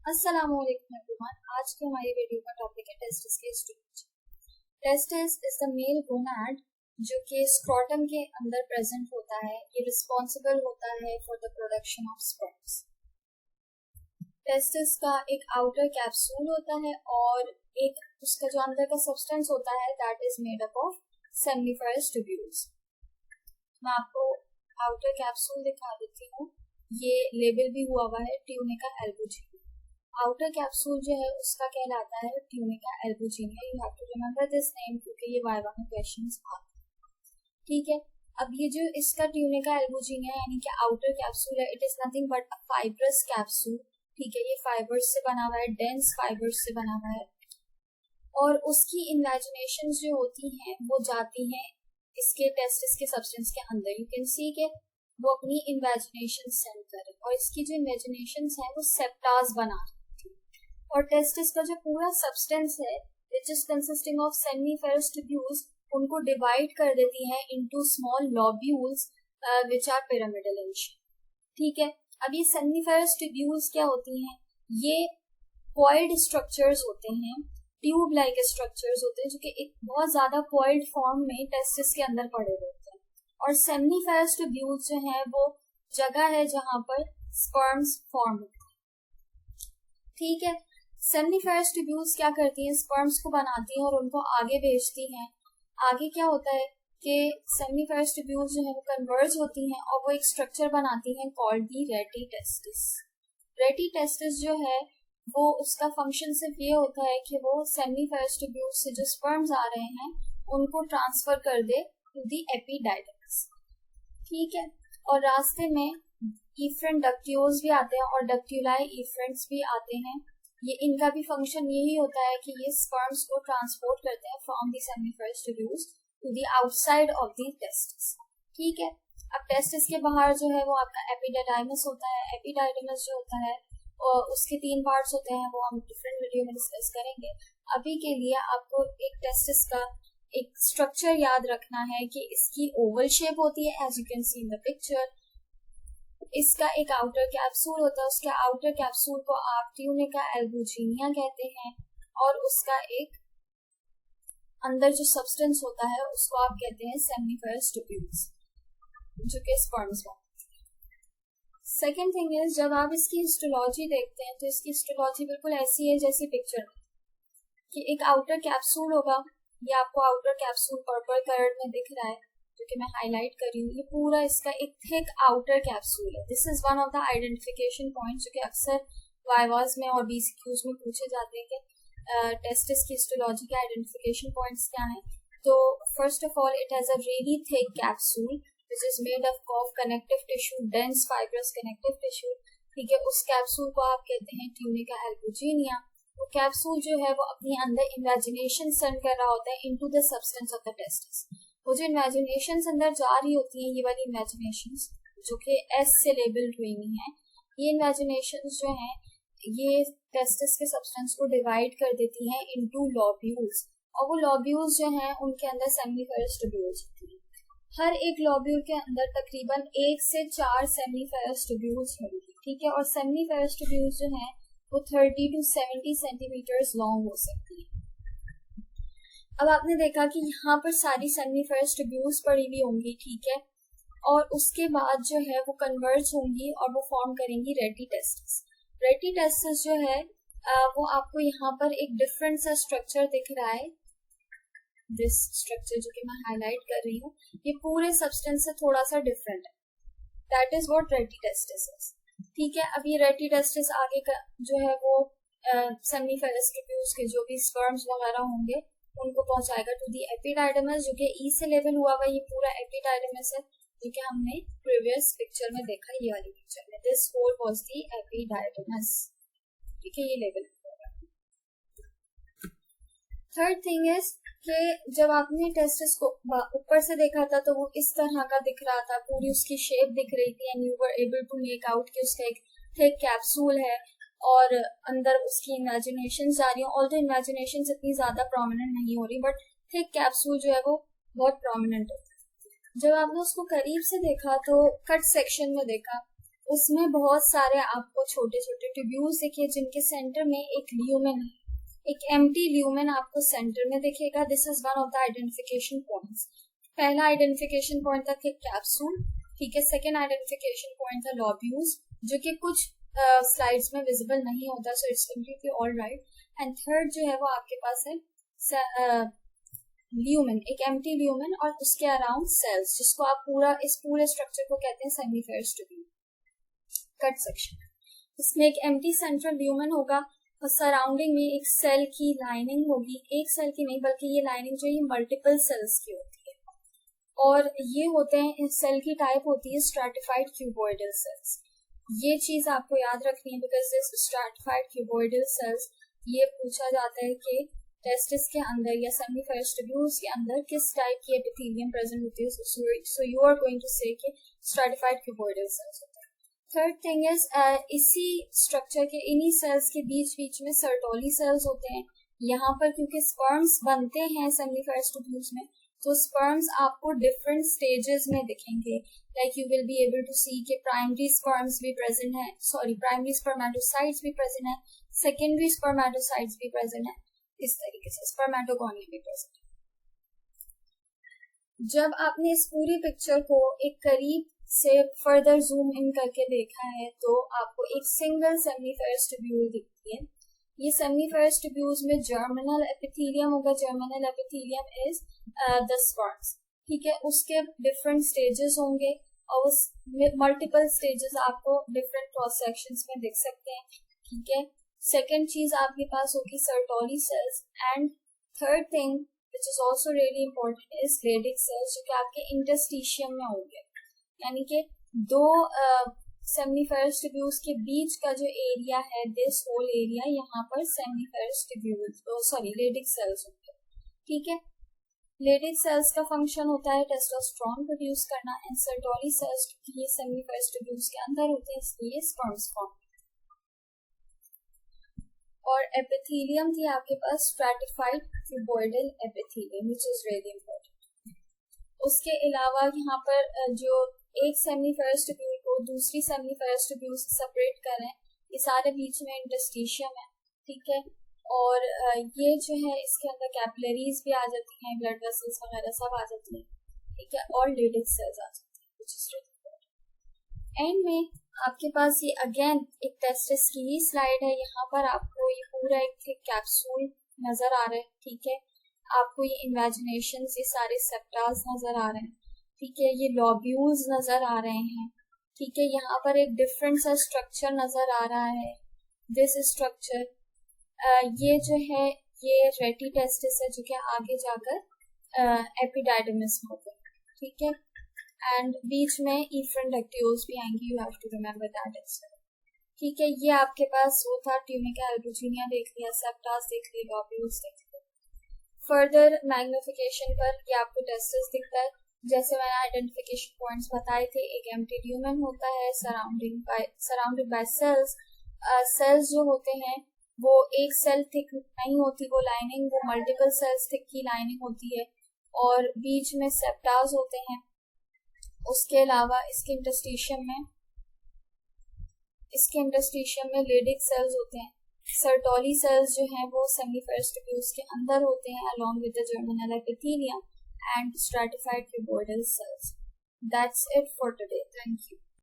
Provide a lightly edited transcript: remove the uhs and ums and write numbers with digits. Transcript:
अस्सलामुअलैकुम एवरीवन। आज की हमारी वीडियो का टॉपिक है टेस्टिस के storage. Testis is the mail gonad जो कि स्क्रोटम के अंदर प्रेजेंट होता है। ये रिस्पॉन्सिबल होता है for the production of sperms. Testis का एक आउटर कैप्सूल होता है और एक उसका जो अंदर का सब्सटेंस होता है that is made up of seminiferous tubules. मैं आपको आउटर कैप्सूल दिखा देती हूँ। ये लेबल भी हुआ हुआ है ट्यूनिका एल्बुजिनिया। आउटर कैप्सूल जो है उसका कहलाता है tunica albuginea. You have to remember this name क्योंकि ये वाइवा में क्वेश्चंस आते हैं। ठीक है, अब ये जो इसका ट्यूनिका एल्बुजिनिया यानी कि आउटर कैप्सूल है, it is nothing but a fibrous capsule. ठीक है, ये फाइबर्स से बना हुआ है, डेंस फाइबर्स से बना हुआ है और उसकी इमेजिनेशन जो होती हैं वो जाती हैं इसके टेस्टिस के सब्सटेंस के अंदर। यू कैन सी के वो अपनी इमेजिनेशन सेंड करे और इसकी जो इमेजिनेशन है वो सेप्टास बना रही थी। और टेस्टिस का जो पूरा सब्सटेंस है which is consisting of seminiferous tubules उनको डिवाइड कर देती है into small lobules which are pyramidal in shape. ठीक है, अब ये सेमिनिफेरस ट्यूब्यूल्स क्या होती हैं? ये कॉइल्ड स्ट्रक्चर्स होते हैं, ट्यूब लाइक स्ट्रक्चर्स होते हैं जो कि एक बहुत ज्यादा कॉइल्ड फॉर्म में टेस्टिस के अंदर पड़े रहते हैं। और सेमिनिफेरस ट्यूब्यूल्स जो है वो जगह है जहां पर स्पर्म्स फॉर्म होते हैं। ठीक है, सेमिनिफेरस ट्यूब्यूल्स क्या करती हैं? स्पर्म्स को बनाती हैं और उनको आगे भेजती हैं। आगे क्या होता है कि सेमिनिफेरस ट्यूब्यूल्स जो है वो कन्वर्ज होती हैं और वो एक स्ट्रक्चर बनाती हैं कॉल्ड दी रेटी टेस्टिस। रेटी टेस्टिस जो है वो उसका फंक्शन सिर्फ ये होता है कि वो सेमिनिफेरस ट्यूब्यूल्स से जो स्पर्म्स आ रहे हैं उनको ट्रांसफर कर दे टू दी एपिडाइडम्स। ठीक है, और रास्ते में इफ्रेंट डक्ट्यूल्स भी आते हैं और डक्ट्यूलाई इफ्रेंट्स भी आते हैं। ये इनका भी फंक्शन यही होता है कि ये स्पर्म्स को ट्रांसपोर्ट करते हैं from the seminiferous tubules to the outside of the testis. ठीक है, अब टेस्टिस के बाहर जो है वो आपका एपिडाइडमस होता है। एपिडाइडमस जो होता है और उसके 3 पार्ट्स होते हैं, वो हम डिफरेंट वीडियो में डिस्कस करेंगे। अभी के लिए आपको एक टेस्टिस का एक स्ट्रक्चर याद रखना है कि इसकी ओवल शेप होती है as you can see in the picture. इसका एक आउटर कैप्सूल होता है, उसके आउटर कैप्सूल को आप ट्यूनिका एल्बुजिनिया कहते हैं और उसका एक अंदर जो सब्सटेंस होता है उसको आप कहते हैं सेमिनिफेरस ट्यूब्यूल्स जो कि स्पर्म्स बनाते हैं। सेकेंड थिंग इज जब आप इसकी हिस्टोलॉजी देखते हैं तो इसकी हिस्टोलॉजी बिल्कुल ऐसी है जैसी पिक्चर में कि एक आउटर कैप्सूल होगा। ये आपको आउटर कैप्सूल पर्पल कलर में दिख रहा है जो कि मैं हाईलाइट कर रही हूँ। ये पूरा इसका एक थिक आउटर कैप्सूल है। This is one of the identification point जो कि अक्सर वाइवास में और बीसीक्यूज में पूछे जाते हैं कि टेस्टिस की हिस्टोलॉजी के आइडेंटिफिकेशन पॉइंट्स क्या हैं। तो first of all it has a really thick capsule which is made up of connective tissue, dense fibrous connective tissue। ठीक है, उस कैप्सूल को आप कहते हैं ट्यूनिका एल्बुजिनिया। वो कैप्सूल जो है वो अपने अंदर इमेजिनेशन सेंड कर रहा होता है into the substance of the testis. वो जो इमेजिनेशन अंदर जा रही होती है, ये वाली इमेजिनेशन जो कि एस से लेबल्ड हुई है, ये इमेजिनेशन जो है ये टेस्टिस के सब्सटेंस को डिवाइड कर देती हैं इनटू लॉब्यूल्स और वो लॉब्यूल्स जो हैं उनके अंदर सेमिनिफेरस ट्यूब्यूल्स होती है। हर एक लॉब्यूल के अंदर तकरीबन 1 से 4 सेमिनिफेरस ट्यूब्यूल्स होंगी। ठीक है, और सेमिनिफेरस ट्यूब्यूल्स जो हैं वो 30 to 70 सेंटीमीटर्स लॉन्ग हो सकती है। अब आपने देखा कि यहाँ पर सारी सेमिनिफेरस ट्यूब्यूल्स पड़ी हुई होंगी। ठीक है, और उसके बाद जो है वो कन्वर्ज होंगी और वो फॉर्म करेंगी रेटी टेस्टिस। रेटी टेस्टिस जो है वो आपको यहाँ पर एक डिफरेंट सा स्ट्रक्चर दिख रहा है। दिस स्ट्रक्चर जो कि मैं हाईलाइट कर रही हूँ ये पूरे सब्सटेंस से थोड़ा सा डिफरेंट है। दैट इज व्हाट रेटी टेस्टिस इज। ठीक है, अब ये रेटी टेस्टिस आगे का जो है वो सेमिनिफेरस ट्यूब्यूल्स के जो भी स्पर्म्स वगैरह होंगे उनको पहुंचाएगा टू दी एपिडाइडमस जो कि ई से लेबल हुआ हुआ। ये पूरा एपिडाइडमस है जो कि हमने प्रीवियस पिक्चर में देखा, ये वाली पिक्चर में। This whole was the epididymis. ठीक है, ये लेबल होगा। थर्ड थिंग इज कि जब आपने टेस्टिस को ऊपर से देखा था तो वो इस तरह का दिख रहा था, पूरी उसकी शेप दिख रही थी and you were able to make out कि उसका एक थिक कैप्सूल है और अंदर उसकी इमेजिनेशन जा रही है। ऑल्दो इमेजिनेशन इतनी ज्यादा प्रोमिनेंट नहीं हो रही बट थिक कैप्सूल जो है वो बहुत प्रोमिनेंट होता है। जब आपने उसको करीब से देखा तो कट सेक्शन में देखा उसमें बहुत सारे आपको छोटे छोटे ट्यूब्यूल्स दिखे जिनके सेंटर में एक ल्यूमेन है, एक एम्प्टी ल्यूमेन आपको सेंटर में दिखेगा. This is one of the identification points. पहला आइडेंटिफिकेशन पॉइंट था कि कैप्सूल, ठीक है. सेकेंड आइडेंटिफिकेशन पॉइंट था लॉब्यूल्स, जो कि कुछ स्लाइड्स में विजिबल नहीं होता, so it's completely all right. And third जो है वो आपके पास है ल्यूमेन, एक एम्प्टी ल्यूमेन और उसके अराउंड सेल्स, जिसको आप इस पूरे स्ट्रक्चर को कहते हैं सेमीफेरस ट्यूब्यूल. कट सेक्शन, इसमें एक एम्प्टी सेंट्रल ल्यूमेन होगा और सराउंडिंग में एक सेल की लाइनिंग होगी. एक सेल की नहीं बल्कि ये लाइनिंग जो है मल्टीपल सेल्स की होती है, और ये होते हैं, इस सेल की टाइप होती है स्ट्रैटिफाइड क्यूबॉइडल सेल्स. ये चीज आपको याद रखनी है because this stratified cuboidal cells, ये पूछा जाता है कि टेस्टिस के अंदर या सेमीफेरस ट्यूब्यूल्स के अंदर किस टाइप की एपिथेलियम प्रेजेंट होती है. So you are going to say कि स्ट्रैटिफाइड क्यूबॉइडल सेल्स होते हैं. थर्ड थिंग इज इसी स्ट्रक्चर के इन्हीं सेल्स के बीच बीच में सर्टोली सेल्स होते हैं. यहाँ पर क्योंकि स्पर्म्स बनते हैं सेमीफेरस ट्यूब्यूल्स में, तो स्पर्म्स आपको डिफरेंट स्टेजेस में दिखेंगे. Like you will be able to see कि प्राइमरी स्पर्म्स भी प्रेजेंट है, प्राइमरी स्पर्मेटोसाइट्स भी प्रेजेंट है, सेकेंडरी स्पर्मेटोसाइट्स भी प्रेजेंट है, इस तरीके से स्पर्मेटोगोनिया भी प्रेजेंट है. जब आपने इस पूरी पिक्चर को एक करीब से फर्दर जूम इन करके देखा है तो आपको एक सिंगल सेमीफेरस ट्यूब्यूल दिखती है. ये सेमीफेरस ट्यूब्यूल्स में जर्मिनल एपिथेलियम होगा. Germinal epithelium is the sperms, ठीक है. उसके डिफरेंट स्टेजेस होंगे और उस मल्टीपल स्टेजेस आपको डिफरेंट क्रॉस सेक्शंस में दिख सकते हैं, ठीक है. सेकेंड चीज आपके पास होगी Sertoli cells. And third thing which is also really important is Leydig cells, जो कि आपके इंटरस्टिशियम में होंगे. यानी कि दो सेमीफेरस ट्यूब्यूल्स के बीच का जो एरिया है, दिस होल एरिया, यहाँ पर सेमीफेरस ट्यूब्यूल्स लेडिक सेल्स होते हैं, ठीक है. लेडिक सेल्स का फंक्शन होता है टेस्टोस्टेरोन प्रोड्यूस करना. एंड सर्टोली सेल्स क्योंकि ये सेमीफेरस ट्यूब्यूल्स के अंदर होते हैं इसलिए स्पर्म्स फॉर्म. और एपिथेलियम थी आपके पास stratified cuboidal epithelium, which is really important. उसके अलावा यहाँ पर जो एक सेमीफेरस ट्यूब्यूल को दूसरी सेमीफेरस ट्यूब्यूल से सेपरेट करें, ये सारे बीच में इंटरस्टिशियम है, ठीक है. और ये जो है इसके अंदर कैपिलरीज भी आ जाती हैं, ब्लड वेसल्स वगैरह सब आ जाती हैं, ठीक है. और लेडिक सेल्स आ जाती हैं, which is really important. And में आपके पास ये अगेन एक टेस्टिस की ही स्लाइड है. यहाँ पर आपको ये पूरा एक कैप्सूल नजर आ रहा है, ठीक है. आपको ये इमेजिनेशन, ये सारे सेप्टास नजर आ रहे हैं, ठीक है. ये लॉब्यूल्स नजर आ रहे हैं, ठीक है. यहाँ पर एक डिफरेंट सा स्ट्रक्चर नजर आ रहा है, दिस स्ट्रक्चर. ये जो है ये रेटी टेस्टिस है जो कि आगे जाकर एपिडाइडमिस में होगा, ठीक है. एंड बीच में इफ्रेंडेक्टियोल्स भी आएंगी, you have to remember that as well, ठीक है. ये आपके पास वो था ट्यूनिका एल्बुजिनिया देख लिया, सेप्टास देख लिया, लॉब्यूल्स देख लिया. फर्दर मैग्निफिकेशन पर ये आपको टेस्टिस दिखता है. जैसे मैंने आइडेंटिफिकेशन पॉइंट्स बताए थे, एक एम्प्टी ल्यूमेन होता है सराउंडेड बाय सेल्स. सेल्स जो होते हैं वो एक सेल थिक नहीं होती, वो लाइनिंग वो मल्टीपल सेल्स थिक की लाइनिंग होती है, और बीच में सेप्टास होते हैं. उसके अलावा इसके इंटरस्टिशियम में लेडिक सेल्स होते हैं. सर्टोली सेल्स जो हैं वो सेमीफेरस ट्यूब्यूल्स के अंदर होते हैं along with the germinal epithelium and stratified cuboidal cells. That's it for today. Thank you.